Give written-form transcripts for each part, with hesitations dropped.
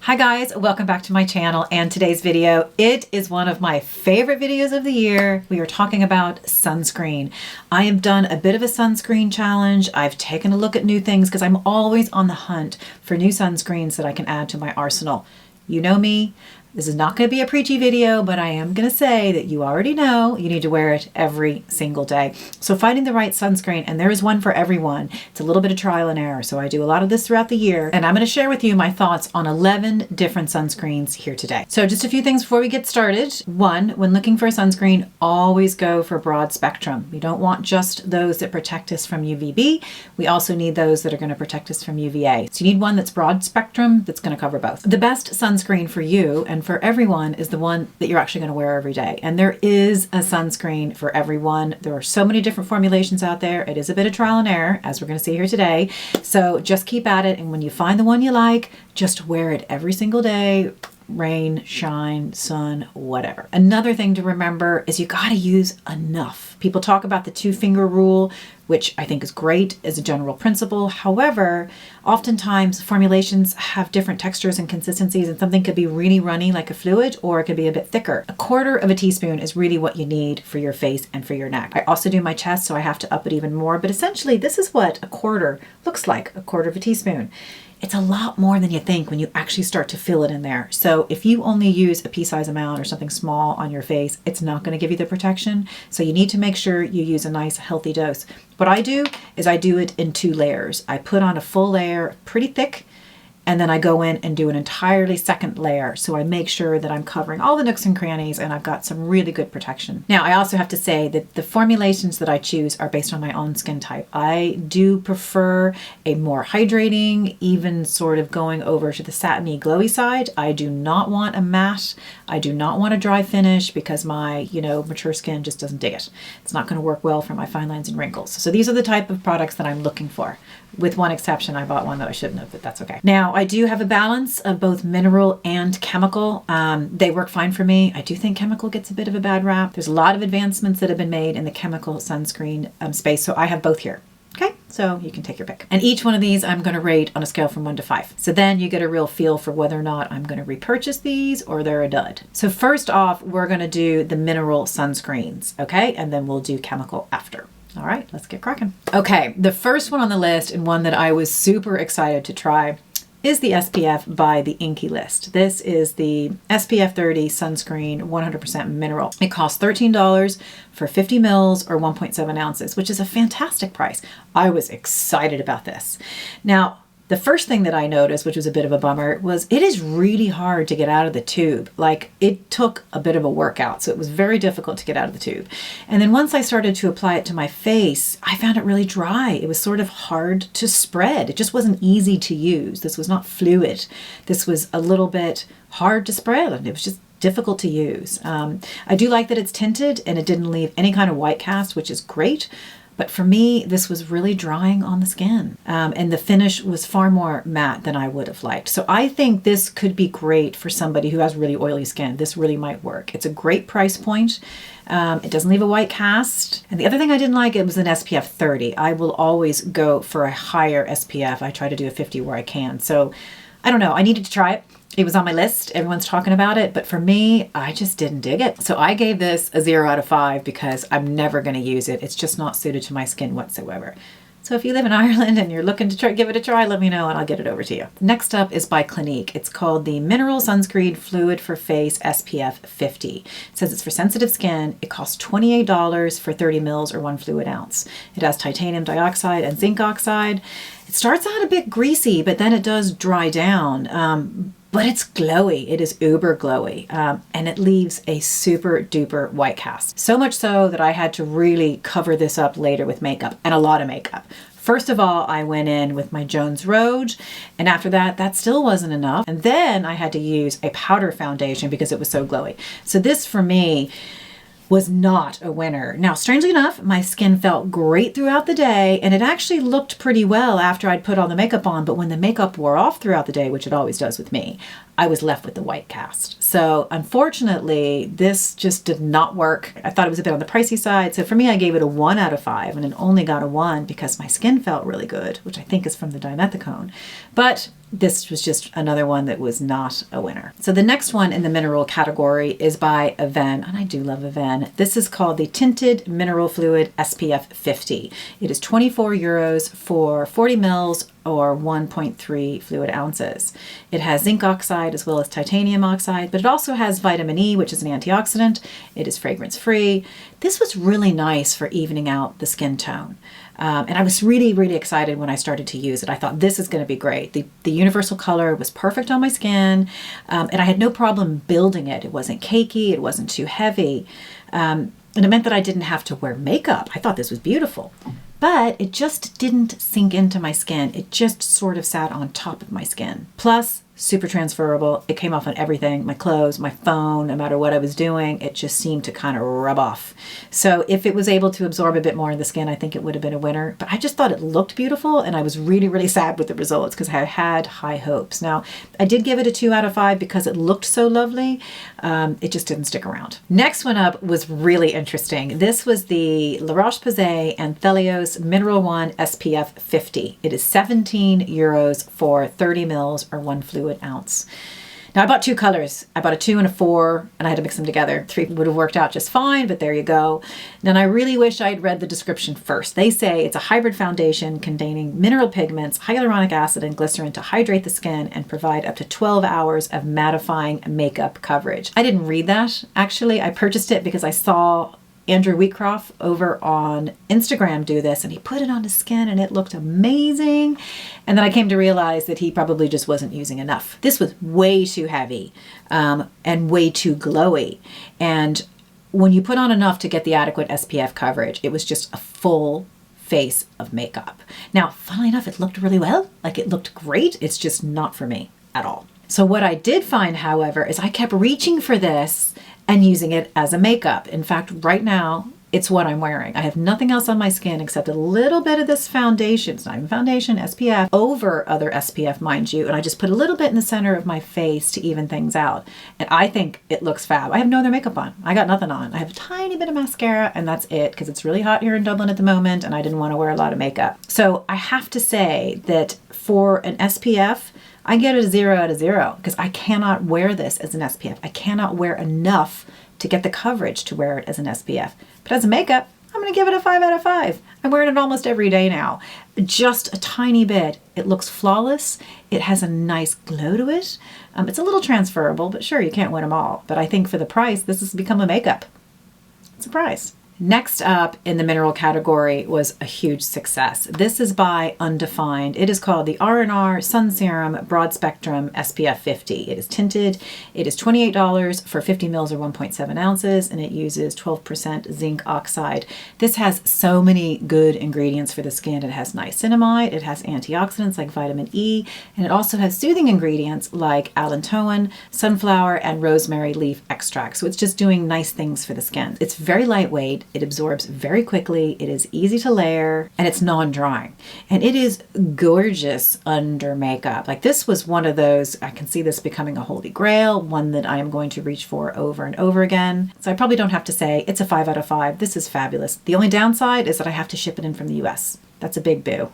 Hi guys, welcome back to my channel and today's video. It is one of my favorite videos of the year. We are talking about sunscreen. I have done a bit of a sunscreen challenge. I've taken a look at new things because I'm always on the hunt for new sunscreens that I can add to my arsenal. You know me. This is not going to be a preachy video, but I am going to say that you already know you need to wear it every single day. So finding the right sunscreen, and there is one for everyone. It's a little bit of trial and error. So I do a lot of this throughout the year, and I'm going to share with you my thoughts on 11 different sunscreens here today. So just a few things before we get started. One, when looking for a sunscreen, always go for broad spectrum. We don't want just those that protect us from UVB. We also need those that are going to protect us from UVA. So you need one that's broad spectrum that's going to cover both. The best sunscreen for you and for everyone is the one that you're actually going to wear every day. And there is a sunscreen for everyone. There are so many different formulations out there. It is a bit of trial and error, as we're going to see here today. So just keep at it. And when you find the one you like, just wear it every single day. Rain, shine, sun, whatever. Another thing to remember is you got to use enough. People talk about the 2-finger rule, which I think is great as a general principle. However, oftentimes formulations have different textures and consistencies, and something could be really runny like a fluid, or it could be a bit thicker. 1/4 teaspoon is really what you need for your face and for your neck. I also do my chest, so I have to up it even more, but essentially this is what 1/4 looks like, 1/4 teaspoon. It's a lot more than you think when you actually start to fill it in there. So if you only use a pea-size amount or something small on your face, it's not going to give you the protection. So you need to make sure you use a nice healthy dose. What I do is I do it in 2 layers. I put on a full layer, pretty thick, and then I go in and do an entirely second layer. So I make sure that I'm covering all the nooks and crannies and I've got some really good protection. Now, I also have to say that the formulations that I choose are based on my own skin type. I do prefer a more hydrating, even sort of going over to the satiny glowy side. I do not want a matte. I do not want a dry finish because my, mature skin just doesn't dig it. It's not going to work well for my fine lines and wrinkles. So these are the type of products that I'm looking for. With one exception, I bought one that I shouldn't have, but that's okay. Now, I do have a balance of both mineral and chemical. They work fine for me. I do think chemical gets a bit of a bad rap. There's a lot of advancements that have been made in the chemical sunscreen space, so I have both here. Okay, so you can take your pick. And each one of these I'm going to rate on a scale from 1 to 5. So then you get a real feel for whether or not I'm going to repurchase these or they're a dud. So first off, we're going to do the mineral sunscreens, okay? And then we'll do chemical after. All right, let's get cracking. Okay, the first one on the list, and one that I was super excited to try, is the SPF by the Inkey List. This is the SPF 30 sunscreen 100% mineral. It costs $13 for 50 mils or 1.7 ounces, which is a fantastic price. I was excited about this. Now, the first thing that I noticed, which was a bit of a bummer, was it is really hard to get out of the tube. Like, it took a bit of a workout, so it was very difficult to get out of the tube. And then once I started to apply it to my face, I found it really dry. It was sort of hard to spread. It just wasn't easy to use. This was not fluid. This was a little bit hard to spread, and it was just difficult to use. I do like that it's tinted and it didn't leave any kind of white cast, which is great. But for me, this was really drying on the skin. And the finish was far more matte than I would have liked. So I think this could be great for somebody who has really oily skin. This really might work. It's a great price point. It doesn't leave a white cast. And the other thing I didn't like, it was an SPF 30. I will always go for a higher SPF. I try to do a 50 where I can. So I don't know. I needed to try it. It was on my list. Everyone's talking about it. But for me, I just didn't dig it. So I gave this a 0 out of 5 because I'm never going to use it. It's just not suited to my skin whatsoever. So if you live in Ireland and you're looking to give it a try, let me know and I'll get it over to you. Next up is by Clinique. It's called the Mineral Sunscreen Fluid for Face SPF 50. It says it's for sensitive skin. It costs $28 for 30 mils or 1 fluid ounce. It has titanium dioxide and zinc oxide. It starts out a bit greasy, but then it does dry down. But it's glowy. It is uber glowy. And it leaves a super duper white cast. So much so that I had to really cover this up later with makeup, and a lot of makeup. First of all, I went in with my Jones Road, and after that, that still wasn't enough. And then I had to use a powder foundation because it was so glowy. So this for me was not a winner. Now, strangely enough, my skin felt great throughout the day, and it actually looked pretty well after I'd put all the makeup on, but when the makeup wore off throughout the day, which it always does with me, I was left with the white cast. So unfortunately, this just did not work. I thought it was a bit on the pricey side. So for me, I gave it a 1 out of 5, and it only got a 1 because my skin felt really good, which I think is from the dimethicone. But this was just another one that was not a winner. So the next one in the mineral category is by Avene, and I do love Avene. This is called the Tinted Mineral Fluid SPF 50. It is 24 euros for 40 mils or 1.3 fluid ounces. It has zinc oxide as well as titanium oxide, but it also has vitamin E, which is an antioxidant. It is fragrance free. This was really nice for evening out the skin tone. And I was really, really excited when I started to use it. I thought this is going to be great. The universal color was perfect on my skin, and I had no problem building it. It wasn't cakey, it wasn't too heavy, and it meant that I didn't have to wear makeup. I thought this was beautiful. But it just didn't sink into my skin. It just sort of sat on top of my skin. Plus, super transferable. It came off on everything, my clothes, my phone, no matter what I was doing, it just seemed to kind of rub off. So if it was able to absorb a bit more in the skin, I think it would have been a winner. But I just thought it looked beautiful, and I was really, really sad with the results because I had high hopes. Now, I did give it a 2 out of 5 because it looked so lovely. It just didn't stick around. Next one up was really interesting. This was the Roche Posay and Thelios Mineral One SPF 50. It is 17 euros for 30 mils or 1 fluid ounce. Now I bought 2 colors. I bought a 2 and a 4, and I had to mix them together. 3 would have worked out just fine, but there you go. Then I really wish I'd read the description first. They say it's a hybrid foundation containing mineral pigments, hyaluronic acid, and glycerin to hydrate the skin and provide up to 12 hours of mattifying makeup coverage. I didn't read that, actually. I purchased it because I saw Andrew Wheatcroft over on Instagram do this, and he put it on his skin and it looked amazing. And then I came to realize that he probably just wasn't using enough. This was way too heavy and way too glowy. And when you put on enough to get the adequate SPF coverage, it was just a full face of makeup. Now, funnily enough, it looked really well. Like, it looked great. It's just not for me at all. So what I did find, however, is I kept reaching for this and using it as a makeup. In fact, right now, it's what I'm wearing. I have nothing else on my skin except a little bit of this foundation. It's not even foundation, SPF, over other SPF, mind you. And I just put a little bit in the center of my face to even things out. And I think it looks fab. I have no other makeup on. I got nothing on. I have a tiny bit of mascara, and that's it, because it's really hot here in Dublin at the moment, and I didn't want to wear a lot of makeup. So I have to say that for an SPF, I get a 0 out of 0 because I cannot wear this as an SPF. I cannot wear enough to get the coverage to wear it as an SPF. But as a makeup, I'm going to give it a 5 out of 5. I'm wearing it almost every day now. Just a tiny bit. It looks flawless. It has a nice glow to it. It's a little transferable, but sure, you can't win them all. But I think for the price, this has become a makeup. It's a prize. Next up in the mineral category was a huge success. This is by Undefined. It is called the R&R Sun Serum Broad Spectrum SPF 50. It is tinted. It is $28 for 50 mils or 1.7 ounces, and it uses 12% zinc oxide. This has so many good ingredients for the skin. It has niacinamide, it has antioxidants like vitamin E, and it also has soothing ingredients like allantoin, sunflower, and rosemary leaf extract. So it's just doing nice things for the skin. It's very lightweight. It absorbs very quickly, it is easy to layer, and it's non-drying. And it is gorgeous under makeup. Like, this was one of those, I can see this becoming a holy grail, one that I am going to reach for over and over again. So I probably don't have to say it's a 5 out of 5. This is fabulous. The only downside is that I have to ship it in from the US. That's a big boo.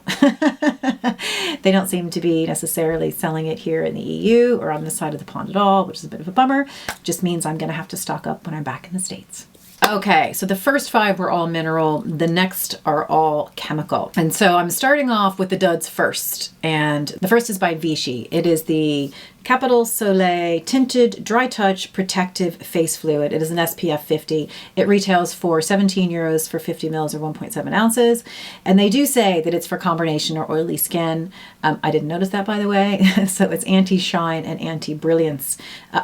They don't seem to be necessarily selling it here in the EU or on this side of the pond at all, which is a bit of a bummer. Just means I'm going to have to stock up when I'm back in the States. Okay, so the first 5 were all mineral, the next are all chemical. And so I'm starting off with the duds first, and the first is by Vichy. It is the Capital Soleil Tinted Dry Touch Protective Face Fluid. It is an SPF 50. It retails for 17 euros for 50 mils or 1.7 ounces. And they do say that it's for combination or oily skin. I didn't notice that, by the way. So it's anti-shine and anti-brilliance,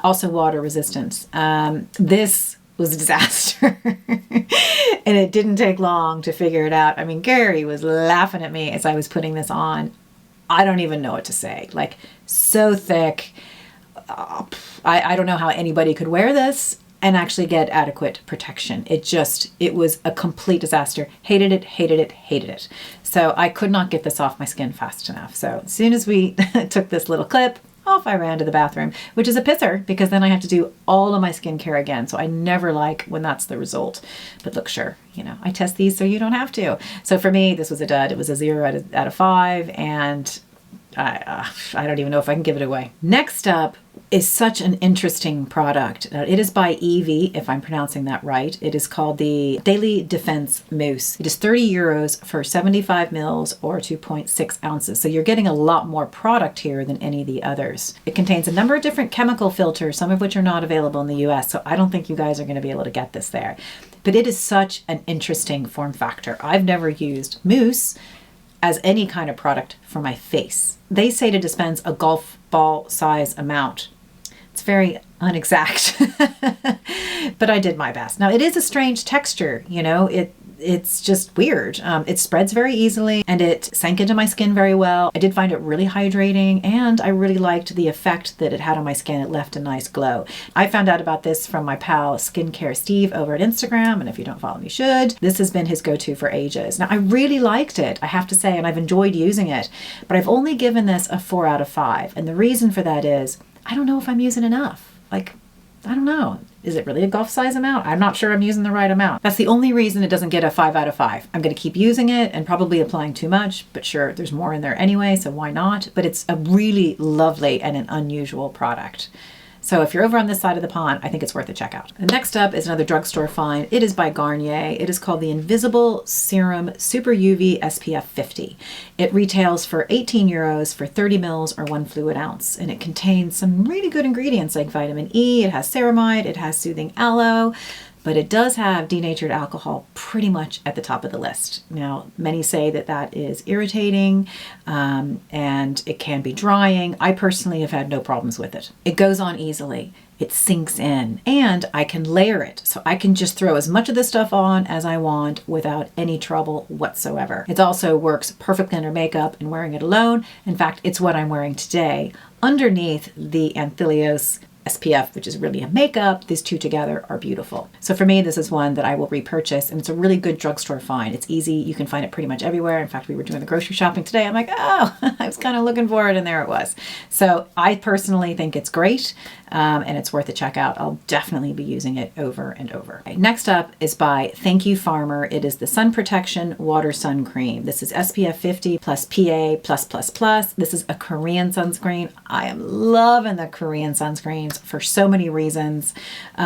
also water resistance. This was a disaster. And it didn't take long to figure it out. I mean, Gary was laughing at me as I was putting this on. I don't even know what to say. Like, so thick. I don't know how anybody could wear this and actually get adequate protection. It was a complete disaster. Hated it, hated it, hated it. So I could not get this off my skin fast enough. So as soon as we took this little clip, off I ran to the bathroom, which is a pisser because then I have to do all of my skincare again. So I never like when that's the result. But look, sure, I test these so you don't have to. So for me, this was a dud. It was a 0 out of 5, and I don't even know if I can give it away. Next up is such an interesting product. It is by Avene, if I'm pronouncing that right. It is called the Daily Defense Mousse. It is 30 euros for 75 mils or 2.6 ounces. So you're getting a lot more product here than any of the others. It contains a number of different chemical filters, some of which are not available in the US. So I don't think you guys are going to be able to get this there. But it is such an interesting form factor. I've never used mousse as any kind of product for my face. They say to dispense a golf ball size amount. It's very unexact, but I did my best. Now it is a strange texture, you know, it's just weird. It spreads very easily and it sank into my skin very well. I did find it really hydrating and I really liked the effect that it had on my skin. It left a nice glow. I found out about this from my pal Skincare Steve over at Instagram, and if you don't follow me, you should. This has been his go-to for ages. Now I really liked it, I have to say, and I've enjoyed using it, but I've only given this a 4 out of 5. And the reason for that is I don't know if I'm using enough. Like, I don't know. Is it really a golf size amount? I'm not sure I'm using the right amount. That's the only reason it doesn't get a 5 out of 5. I'm going to keep using it and probably applying too much, but sure, there's more in there anyway, so why not? But it's a really lovely and an unusual product. So if you're over on this side of the pond, I think it's worth a check out. And next up is another drugstore find. It is by Garnier. It is called the Invisible Serum Super UV SPF 50. It retails for 18 euros for 30 mils or 1 fluid ounce. And it contains some really good ingredients like vitamin E. It has ceramide. It has soothing aloe. But it does have denatured alcohol pretty much at the top of the list. Now, many say that that is irritating and it can be drying. I personally have had no problems with it. It goes on easily. It sinks in and I can layer it. So I can just throw as much of this stuff on as I want without any trouble whatsoever. It also works perfectly under makeup and wearing it alone. In fact, it's what I'm wearing today underneath the Anthelios SPF, which is really a makeup. These two together are beautiful. So for me, this is one that I will repurchase, and it's a really good drugstore find. It's easy. You can find it pretty much everywhere. In fact, we were doing the grocery shopping today. I'm like, oh, I was kind of looking for it, and there it was. So I personally think it's great, and it's worth a check out. I'll definitely be using it over and over. Okay, next up is by Thank You Farmer. It is the Sun Protection Water Sun Cream. This is SPF 50 plus PA plus plus plus. This is a Korean sunscreen. I am loving the Korean sunscreens for so many reasons.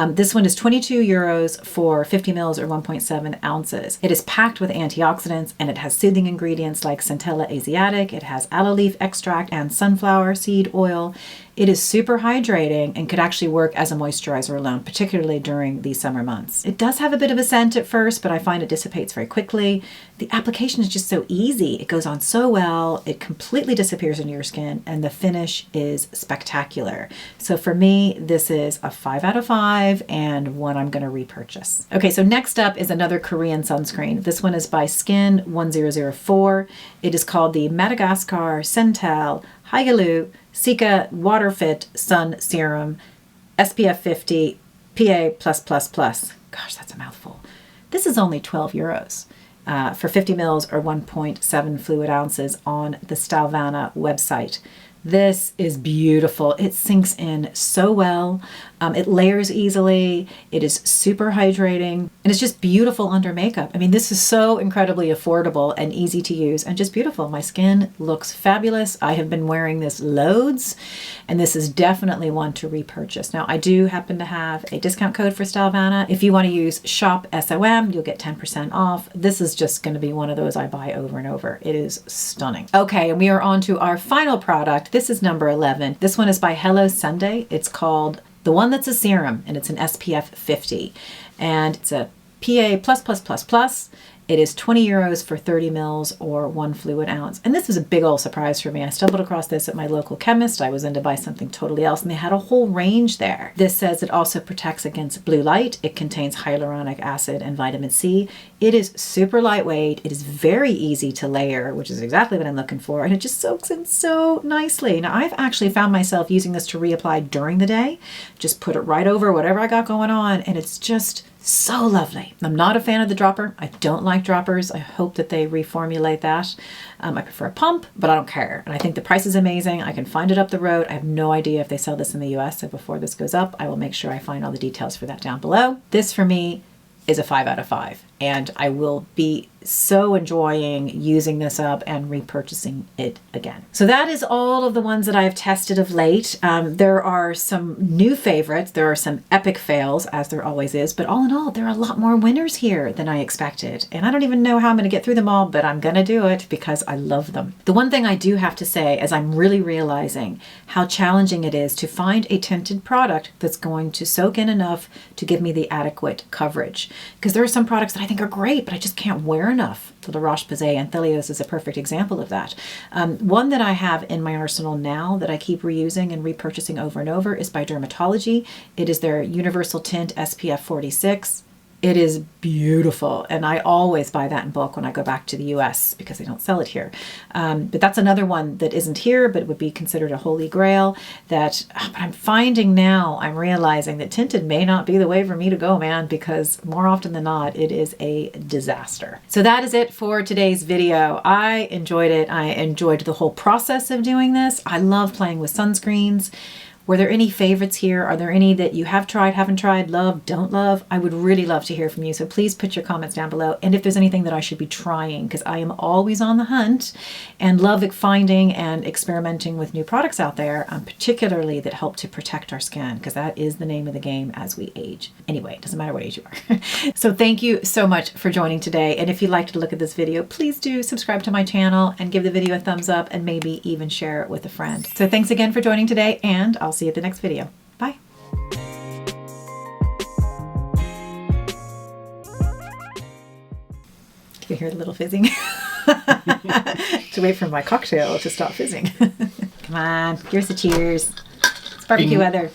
This one is 22 euros for 50 mils or 1.7 ounces. It is packed with antioxidants and it has soothing ingredients like Centella Asiatic. It has aloe leaf extract and sunflower seed oil. It is super hydrating and could actually work as a moisturizer alone, particularly during these summer months. It does have a bit of a scent at first, but I find it dissipates very quickly. The application is just so easy. It goes on so well. It completely disappears into your skin and the finish is spectacular. So for me, this is a 5 out of 5 and one I'm going to repurchase. Okay, so next up is another Korean sunscreen. This one is by Skin 1004. It is called the Madagascar Centel Haigalu Sika Waterfit Sun Serum SPF 50 PA+++. Gosh, that's a mouthful. This is only 12 euros for 50 mils or 1.7 fluid ounces on the Stalvana website. This is beautiful. It sinks in so well. It layers easily. It is super hydrating and it's just beautiful under makeup. I mean, this is so incredibly affordable and easy to use and just beautiful. My skin looks fabulous. I have been wearing this loads and this is definitely one to repurchase. Now, I do happen to have a discount code for Stalvana. If you want to use shop SOM, you'll get 10% off. This is just going to be one of those I buy over and over. It is stunning. Okay, and we are on to our final product. This is number 11. This one is by Hello Sunday. It's called The One That's a Serum, and it's an SPF 50. And it's a PA++++. It is 20 euros for 30 mils or 1 fluid ounce. And this was a big old surprise for me. I stumbled across this at my local chemist. I was in to buy something totally else, and they had a whole range there. This says it also protects against blue light. It contains hyaluronic acid and vitamin C. It is super lightweight. It is very easy to layer, which is exactly what I'm looking for. And it just soaks in so nicely. Now, I've actually found myself using this to reapply during the day. Just put it right over whatever I got going on, and it's just so lovely. I'm not a fan of the dropper. I don't like droppers. I hope that they reformulate that. I prefer a pump, but I don't care. And I think the price is amazing. I can find it up the road. I have no idea if they sell this in the US. So before this goes up, I will make sure I find all the details for that down below. This for me is a 5 out of 5. And I will be so enjoying using this up and repurchasing it again. So that is all of the ones that I've tested of late. There are some new favorites. There are some epic fails, as there always is, but all in all, there are a lot more winners here than I expected. And I don't even know how I'm going to get through them all, but I'm going to do it because I love them. The one thing I do have to say is I'm really realizing how challenging it is to find a tinted product that's going to soak in enough to give me the adequate coverage. Because there are some products that I think are great, but I just can't wear enough. So the Roche Posay Anthelios is a perfect example of that. One that I have in my arsenal now that I keep reusing and repurchasing over and over is by Dermatology. It is their Universal Tint SPF 46. It is beautiful, and I always buy that in bulk when I go back to the US because they don't sell it here. But that's another one that isn't here, but would be considered a holy grail that but I'm finding now, I'm realizing that tinted may not be the way for me to go, man, because more often than not, it is a disaster. So that is it for today's video. I enjoyed it. I enjoyed the whole process of doing this. I love playing with sunscreens. Were there any favorites here? Are there any that you have tried, haven't tried, love, don't love? I would really love to hear from you. So please put your comments down below. And if there's anything that I should be trying, because I am always on the hunt and love finding and experimenting with new products out there, particularly that help to protect our skin, because that is the name of the game as we age. Anyway, it doesn't matter what age you are. So thank you so much for joining today. And if you'd like to look at this video, please do subscribe to my channel and give the video a thumbs up and maybe even share it with a friend. So thanks again for joining today, and I'll see you at the next video. Bye. Can you hear the little fizzing? To wait for my cocktail to stop fizzing. Come on, give us a cheers. It's barbecue weather.